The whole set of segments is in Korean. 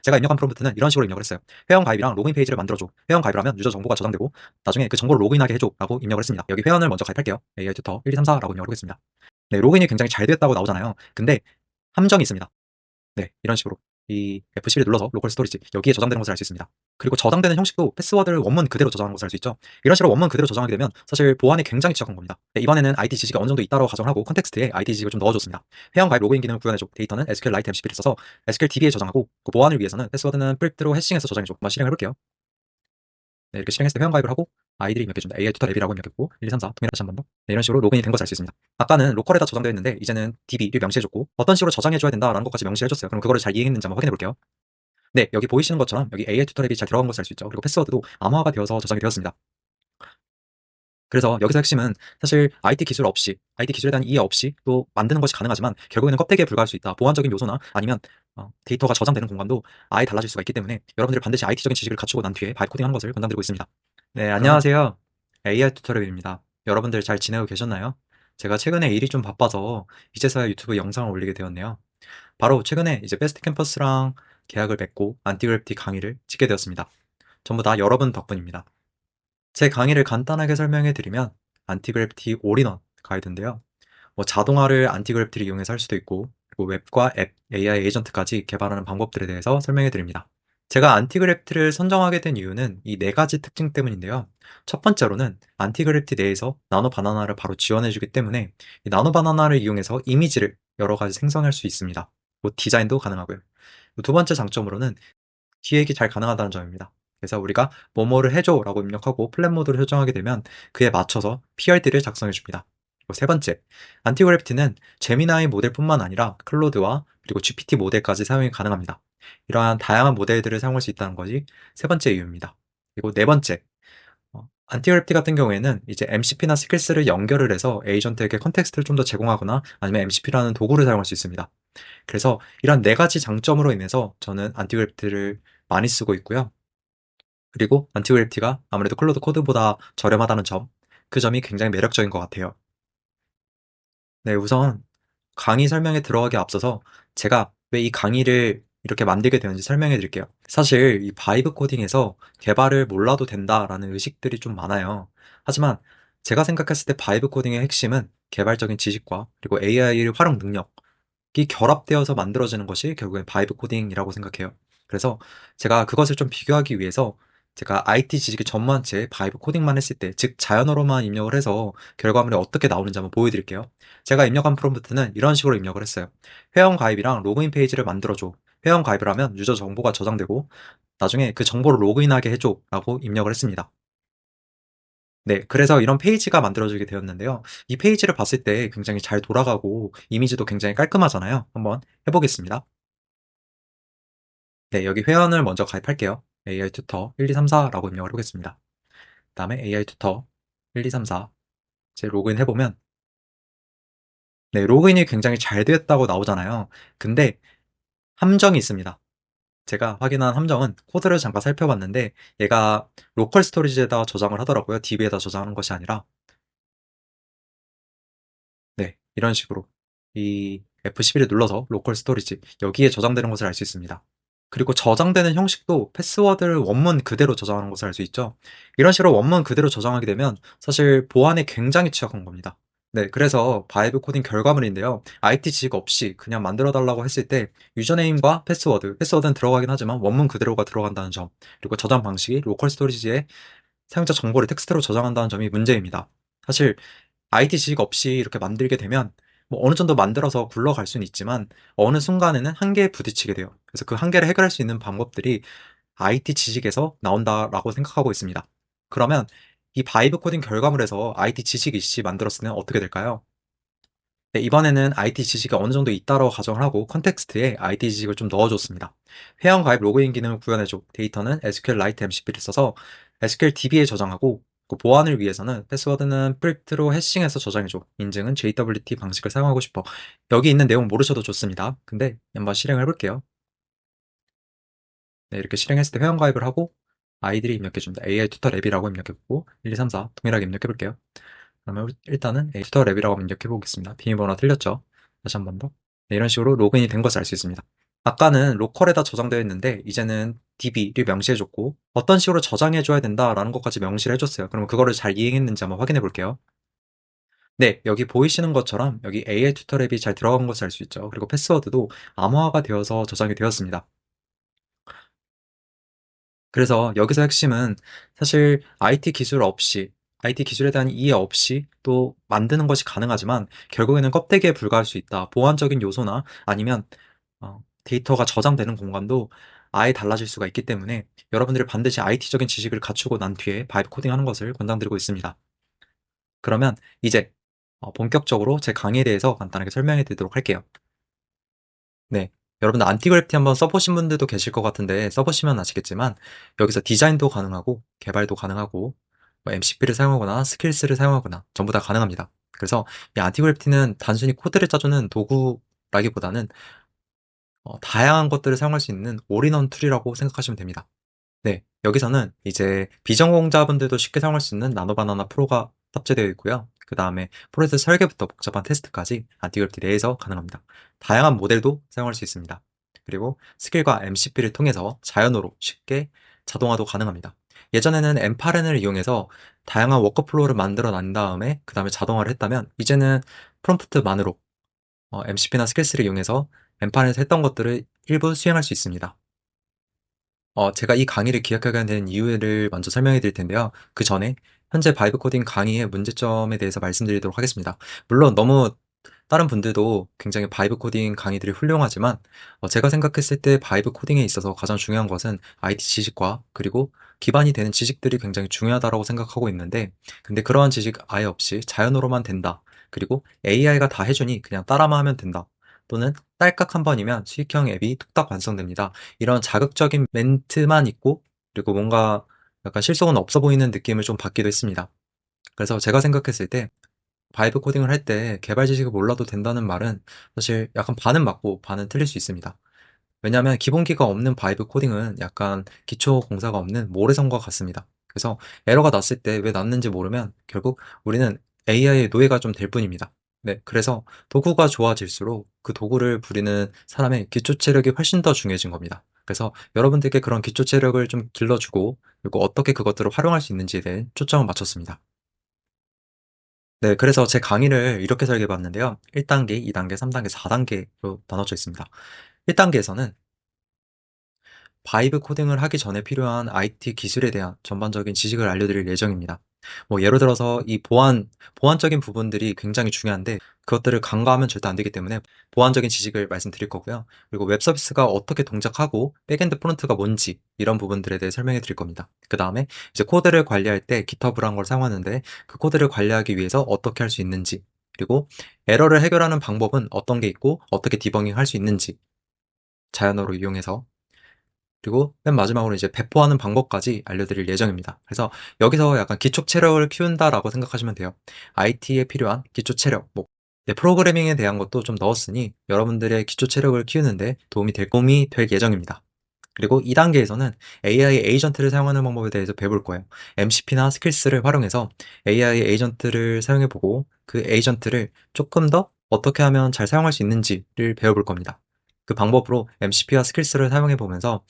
제가 입력한 프롬프트는 이런 식으로 입력을 했어요. 회원가입이랑 로그인 페이지를 만들어줘. 회원가입을 하면 유저 정보가 저장되고 나중에 그 정보를 로그인하게 해줘 라고 입력을 했습니다. 여기 회원을 먼저 가입할게요. AI 튜터 1, 2, 3, 4라고 입력을 하겠습니다. 네, 로그인이 굉장히 잘 됐다고 나오잖아요. 근데 함정이 있습니다. 네, 이런 식으로 이 F11을 눌러서 로컬 스토리지 여기에 저장되는 것을 알 수 있습니다. 그리고 저장되는 형식도 패스워드를 원문 그대로 저장하는 것을 알 수 있죠. 이런 식으로 원문 그대로 저장하게 되면 사실 보안에 굉장히 취약한 겁니다. 네, 이번에는 IT 지식이 어느 정도 있다고 가정을 하고 컨텍스트에 IT 지식을 좀 넣어줬습니다. 회원가입 로그인 기능을 구현해줘. 데이터는 SQLite MCP를 써서 SQL DB에 저장하고 그 보안을 위해서는 패스워드는 프립트로 해싱해서 저장해줘. 한번 실행해볼게요. 네, 이렇게 실행했을 때 회원가입을 하고 아이들이 입력해준다. AI 투터 앱이라고 입력했고 1, 2, 3, 4 동일하게 다시 한 번 더. 네, 이런 식으로 로그인이 된 것을 알 수 있습니다. 아까는 로컬에다 저장되어 있는데 이제는 DB를 명시해줬고 어떤 식으로 저장해줘야 된다라는 것까지 명시해줬어요. 그럼 그거를 잘 이해했는지 한번 확인해볼게요. 네, 여기 보이시는 것처럼 여기 AI 튜터랩이 잘 들어간 것을 알 수 있죠. 그리고 패스워드도 암호화가 되어서 저장이 되었습니다. 그래서 여기서 핵심은 사실 IT 기술 없이, IT 기술에 대한 이해 없이 또 만드는 것이 가능하지만 결국에는 껍데기에 불과할 수 있다. 보안적인 요소나 아니면 데이터가 저장되는 공간도 아예 달라질 수가 있기 때문에 여러분들이 반드시 IT적인 지식을 갖추고 난 뒤에 바이브 코딩하는 것을 권장드리고 있습니다. 네, 안녕하세요. AI 튜터랩입니다. 여러분들 잘 지내고 계셨나요? 제가 최근에 일이 좀 바빠서 이제서야 유튜브 영상을 올리게 되었네요. 바로 최근에 이제 베스트 캠퍼스랑 계약을 맺고 안티그래피티 강의를 찍게 되었습니다. 전부 다 여러분 덕분입니다. 제 강의를 간단하게 설명해 드리면 안티그래피티 올인원 가이드인데요. 뭐 자동화를 안티그래피티를 이용해서 할 수도 있고 그리고 웹과 앱, AI 에이전트까지 개발하는 방법들에 대해서 설명해 드립니다. 제가 안티그래피티를 선정하게 된 이유는 이 네 가지 특징 때문인데요. 첫 번째로는 안티그래피티 내에서 나노 바나나를 바로 지원해 주기 때문에 이 나노 바나나를 이용해서 이미지를 여러 가지 생성할 수 있습니다. 뭐 디자인도 가능하고요. 두 번째 장점으로는 기획이 잘 가능하다는 점입니다. 그래서 우리가 뭐뭐를 해줘라고 입력하고 플랫 모드를 설정하게 되면 그에 맞춰서 PRD를 작성해 줍니다. 그리고 세 번째, 안티그래피티는 제미나이 모델뿐만 아니라 클로드와 그리고 GPT 모델까지 사용이 가능합니다. 이러한 다양한 모델들을 사용할 수 있다는 것이 세 번째 이유입니다. 그리고 네 번째, 안티그래피티 같은 경우에는 이제 MCP나 스킬스를 연결을 해서 에이전트에게 컨텍스트를 좀 더 제공하거나 아니면 MCP라는 도구를 사용할 수 있습니다. 그래서 이런 네 가지 장점으로 인해서 저는 안티그래피티를 많이 쓰고 있고요. 그리고 안티그래피티가 아무래도 클로드 코드보다 저렴하다는 점, 그 점이 굉장히 매력적인 것 같아요. 네, 우선 강의 설명에 들어가기 앞서서 제가 왜 이 강의를 이렇게 만들게 되는지 설명해 드릴게요. 사실 이 바이브 코딩에서 개발을 몰라도 된다라는 의식들이 좀 많아요. 하지만 제가 생각했을 때 바이브 코딩의 핵심은 개발적인 지식과 그리고 AI 활용 능력이 결합되어서 만들어지는 것이 결국엔 바이브 코딩이라고 생각해요. 그래서 제가 그것을 좀 비교하기 위해서 제가 IT 지식이 전무한 채 바이브 코딩만 했을 때, 즉 자연어로만 입력을 해서 결과물이 어떻게 나오는지 한번 보여드릴게요. 제가 입력한 프롬프트는 이런 식으로 입력을 했어요. 회원 가입이랑 로그인 페이지를 만들어줘. 회원 가입을 하면 유저 정보가 저장되고 나중에 그 정보를 로그인하게 해줘 라고 입력을 했습니다. 네, 그래서 이런 페이지가 만들어지게 되었는데요. 이 페이지를 봤을 때 굉장히 잘 돌아가고 이미지도 굉장히 깔끔하잖아요. 한번 해보겠습니다. 네, 여기 회원을 먼저 가입할게요. AI 튜터 1, 2, 3, 4라고 입력을 해보겠습니다. 그 다음에 AI 튜터 1, 2, 3, 4 이제 로그인 해보면 네, 로그인이 굉장히 잘 되었다고 나오잖아요. 근데 함정이 있습니다. 제가 확인한 함정은 코드를 잠깐 살펴봤는데 얘가 로컬 스토리지에다 저장을 하더라고요. DB에다 저장하는 것이 아니라 네, 이런 식으로 이 F11을 눌러서 로컬 스토리지 여기에 저장되는 것을 알 수 있습니다. 그리고 저장되는 형식도 패스워드를 원문 그대로 저장하는 것을 알 수 있죠. 이런 식으로 원문 그대로 저장하게 되면 사실 보안에 굉장히 취약한 겁니다. 네, 그래서 바이브 코딩 결과물인데요. IT 지식 없이 그냥 만들어 달라고 했을 때 유저네임과 패스워드는 들어가긴 하지만 원문 그대로가 들어간다는 점, 그리고 저장 방식이 로컬 스토리지에 사용자 정보를 텍스트로 저장한다는 점이 문제입니다. 사실 IT 지식 없이 이렇게 만들게 되면 뭐 어느 정도 만들어서 굴러갈 수는 있지만 어느 순간에는 한계에 부딪히게 돼요. 그래서 그 한계를 해결할 수 있는 방법들이 IT 지식에서 나온다라고 생각하고 있습니다. 그러면 이 바이브 코딩 결과물에서 IT 지식 이씨 만들었으면 어떻게 될까요? 네, 이번에는 IT 지식이 어느 정도 있다고 가정을 하고 컨텍스트에 IT 지식을 좀 넣어줬습니다. 회원 가입 로그인 기능을 구현해줘. 데이터는 SQLite MCP를 써서 SQL DB에 저장하고 그 보안을 위해서는 패스워드는 프립트로 해싱해서 저장해줘. 인증은 JWT 방식을 사용하고 싶어. 여기 있는 내용 모르셔도 좋습니다. 근데 한번 실행을 해볼게요. 네, 이렇게 실행했을 때 회원 가입을 하고 아이들이 입력해줍니다. AI 튜터 랩이라고 입력해보고 1, 2, 3, 4 동일하게 입력해볼게요. 그러면 일단은 AI 튜터 랩이라고 입력해보겠습니다. 비밀번호가 틀렸죠? 다시 한 번 더. 네, 이런 식으로 로그인이 된 것을 알 수 있습니다. 아까는 로컬에다 저장되어 있는데 이제는 DB를 명시해 줬고 어떤 식으로 저장해 줘야 된다라는 것까지 명시를 해 줬어요. 그러면 그거를 잘 이행했는지 한번 확인해 볼게요. 네, 여기 보이시는 것처럼 여기 AI 튜터 앱이 잘 들어간 것을 알 수 있죠. 그리고 패스워드도 암호화가 되어서 저장이 되었습니다. 그래서 여기서 핵심은 사실 IT 기술에 대한 이해 없이 또 만드는 것이 가능하지만 결국에는 껍데기에 불과할 수 있다. 보안적인 요소나 아니면 데이터가 저장되는 공간도 아예 달라질 수가 있기 때문에 여러분들이 반드시 IT적인 지식을 갖추고 난 뒤에 바이브 코딩하는 것을 권장드리고 있습니다. 그러면 이제 본격적으로 제 강의에 대해서 간단하게 설명해 드리도록 할게요. 네. 여러분들 안티그래프티 한번 써보신 분들도 계실 것 같은데 써보시면 아시겠지만 여기서 디자인도 가능하고 개발도 가능하고 뭐 MCP를 사용하거나 스킬스를 사용하거나 전부 다 가능합니다. 그래서 이 안티그래프티는 단순히 코드를 짜주는 도구라기보다는 다양한 것들을 사용할 수 있는 올인원 툴이라고 생각하시면 됩니다. 네, 여기서는 이제 비전공자분들도 쉽게 사용할 수 있는 나노바나나 프로가 탑재되어 있고요. 그 다음에 프로세스 설계부터 복잡한 테스트까지 안티그래프티 내에서 가능합니다. 다양한 모델도 사용할 수 있습니다. 그리고 스킬과 MCP를 통해서 자연어로 쉽게 자동화도 가능합니다. 예전에는 엠파렌을 이용해서 다양한 워크플로우를 만들어 난 다음에 그 다음에 자동화를 했다면 이제는 프롬프트만으로 MCP나 스킬스를 이용해서 엠파렌에서 했던 것들을 일부 수행할 수 있습니다. 제가 이 강의를 기획하게 된 이유를 먼저 설명해 드릴 텐데요. 그 전에 현재 바이브 코딩 강의의 문제점에 대해서 말씀드리도록 하겠습니다. 물론 너무 다른 분들도 굉장히 바이브 코딩 강의들이 훌륭하지만 제가 생각했을 때 바이브 코딩에 있어서 가장 중요한 것은 IT 지식과 그리고 기반이 되는 지식들이 굉장히 중요하다고 생각하고 있는데 근데 그러한 지식 아예 없이 자연어로만 된다. 그리고 AI가 다 해주니 그냥 따라만 하면 된다. 또는 딸깍 한 번이면 수익형 앱이 뚝딱 완성됩니다. 이런 자극적인 멘트만 있고 그리고 뭔가 약간 실속은 없어 보이는 느낌을 좀 받기도 했습니다. 그래서 제가 생각했을 때 바이브 코딩을 할 때 개발 지식을 몰라도 된다는 말은 사실 약간 반은 맞고 반은 틀릴 수 있습니다. 왜냐하면 기본기가 없는 바이브 코딩은 약간 기초 공사가 없는 모래성과 같습니다. 그래서 에러가 났을 때 왜 났는지 모르면 결국 우리는 AI의 노예가 좀 될 뿐입니다. 네, 그래서 도구가 좋아질수록 그 도구를 부리는 사람의 기초 체력이 훨씬 더 중요해진 겁니다. 그래서 여러분들께 그런 기초 체력을 좀 길러주고 그리고 어떻게 그것들을 활용할 수 있는지에 대해 초점을 맞췄습니다. 네, 그래서 제 강의를 이렇게 설계해 봤는데요. 1단계, 2단계, 3단계, 4단계로 나눠져 있습니다. 1단계에서는 바이브 코딩을 하기 전에 필요한 IT 기술에 대한 전반적인 지식을 알려드릴 예정입니다. 뭐 예를 들어서 이 보안적인 부분들이 굉장히 중요한데 그것들을 간과하면 절대 안 되기 때문에 보안적인 지식을 말씀드릴 거고요. 그리고 웹 서비스가 어떻게 동작하고 백엔드 프론트가 뭔지 이런 부분들에 대해 설명해 드릴 겁니다. 그 다음에 이제 코드를 관리할 때 GitHub라는 걸 사용하는데 그 코드를 관리하기 위해서 어떻게 할 수 있는지 그리고 에러를 해결하는 방법은 어떤 게 있고 어떻게 디버깅 할 수 있는지 자연어로 이용해서 그리고 맨 마지막으로 이제 배포하는 방법까지 알려드릴 예정입니다. 그래서 여기서 약간 기초 체력을 키운다라고 생각하시면 돼요. IT에 필요한 기초 체력, 뭐 네, 프로그래밍에 대한 것도 좀 넣었으니 여러분들의 기초 체력을 키우는데 도움이 될 예정입니다. 그리고 2단계에서는 AI 에이전트를 사용하는 방법에 대해서 배울 거예요. MCP나 스킬스를 활용해서 AI 에이전트를 사용해보고 그 에이전트를 조금 더 어떻게 하면 잘 사용할 수 있는지를 배워볼 겁니다. 그 방법으로 MCP와 스킬스를 사용해보면서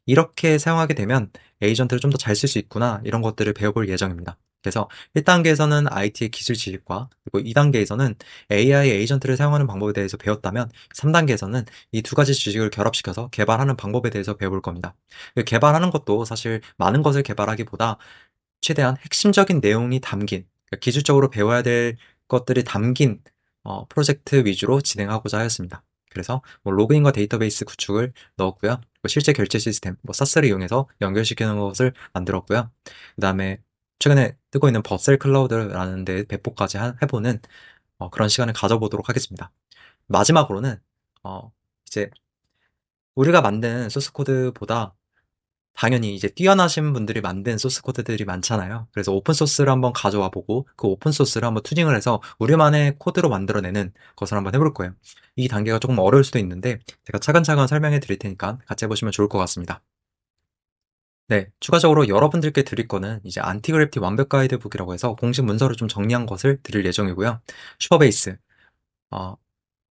이렇게 사용하게 되면 에이전트를 좀 더 잘 쓸 수 있구나 이런 것들을 배워볼 예정입니다. 그래서 1단계에서는 IT의 기술 지식과 그리고 2단계에서는 AI 에이전트를 사용하는 방법에 대해서 배웠다면 3단계에서는 이 두 가지 지식을 결합시켜서 개발하는 방법에 대해서 배워볼 겁니다. 그 개발하는 것도 사실 많은 것을 개발하기보다 최대한 핵심적인 내용이 담긴 그러니까 기술적으로 배워야 될 것들이 담긴 프로젝트 위주로 진행하고자 하였습니다. 그래서 뭐 로그인과 데이터베이스 구축을 넣었고요. 그리고 실제 결제 시스템, 뭐 사스를 이용해서 연결시키는 것을 만들었고요. 그 다음에 최근에 뜨고 있는 버셀 클라우드라는 데 배포까지 해보는 그런 시간을 가져보도록 하겠습니다. 마지막으로는 어, 이제 우리가 만든 소스 코드보다 당연히 이제 뛰어나신 분들이 만든 소스 코드들이 많잖아요. 그래서 오픈 소스를 한번 가져와 보고 그 오픈 소스를 한번 투징을 해서 우리만의 코드로 만들어내는 것을 한번 해볼 거예요. 이 단계가 조금 어려울 수도 있는데 제가 차근차근 설명해 드릴 테니까 같이 해보시면 좋을 것 같습니다. 네, 추가적으로 여러분들께 드릴 거는 이제 안티그래프티 완벽 가이드북이라고 해서 공식 문서를 좀 정리한 것을 드릴 예정이고요. 슈퍼베이스,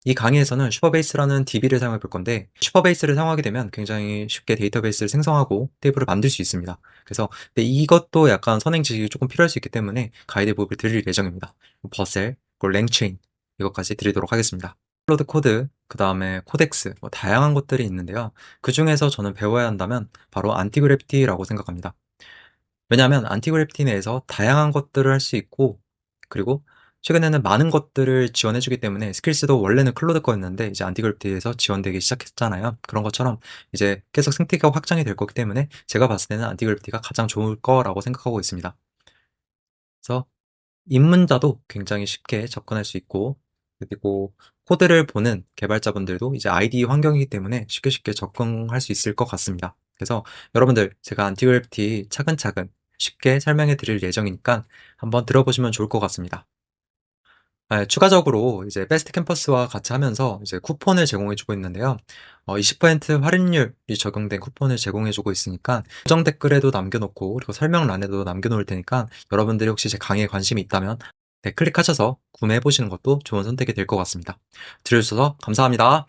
이 강의에서는 슈퍼베이스라는 DB를 사용해 볼 건데, 슈퍼베이스를 사용하게 되면 굉장히 쉽게 데이터베이스를 생성하고 테이블을 만들 수 있습니다. 그래서 근데 이것도 약간 선행 지식이 조금 필요할 수 있기 때문에 가이드북을 드릴 예정입니다. 버셀, 그리고 랭체인 이것까지 드리도록 하겠습니다. 클로드 코드, 그 다음에 코덱스, 뭐 다양한 것들이 있는데요. 그 중에서 저는 배워야 한다면 바로 안티그래피티라고 생각합니다. 왜냐하면 안티그래피티 내에서 다양한 것들을 할 수 있고, 그리고 최근에는 많은 것들을 지원해주기 때문에 스킬스도 원래는 클로드 거였는데 이제 안티그래피티에서 지원되기 시작했잖아요. 그런 것처럼 이제 계속 생태계가 확장이 될 거기 때문에 제가 봤을 때는 안티그래피티가 가장 좋을 거라고 생각하고 있습니다. 그래서 입문자도 굉장히 쉽게 접근할 수 있고, 그리고 코드를 보는 개발자분들도 이제 IDE 환경이기 때문에 쉽게 쉽게 접근할 수 있을 것 같습니다. 그래서 여러분들 제가 안티그래피티 차근차근 쉽게 설명해 드릴 예정이니까 한번 들어보시면 좋을 것 같습니다. 추가적으로 이제 베스트 캠퍼스와 같이 하면서 이제 쿠폰을 제공해 주고 있는데요. 20% 할인율이 적용된 쿠폰을 제공해 주고 있으니까 고정 댓글에도 남겨 놓고 그리고 설명란에도 남겨 놓을 테니까 여러분들이 혹시 제 강의에 관심이 있다면 네, 클릭하셔서 구매해 보시는 것도 좋은 선택이 될 것 같습니다. 들어주셔서 감사합니다.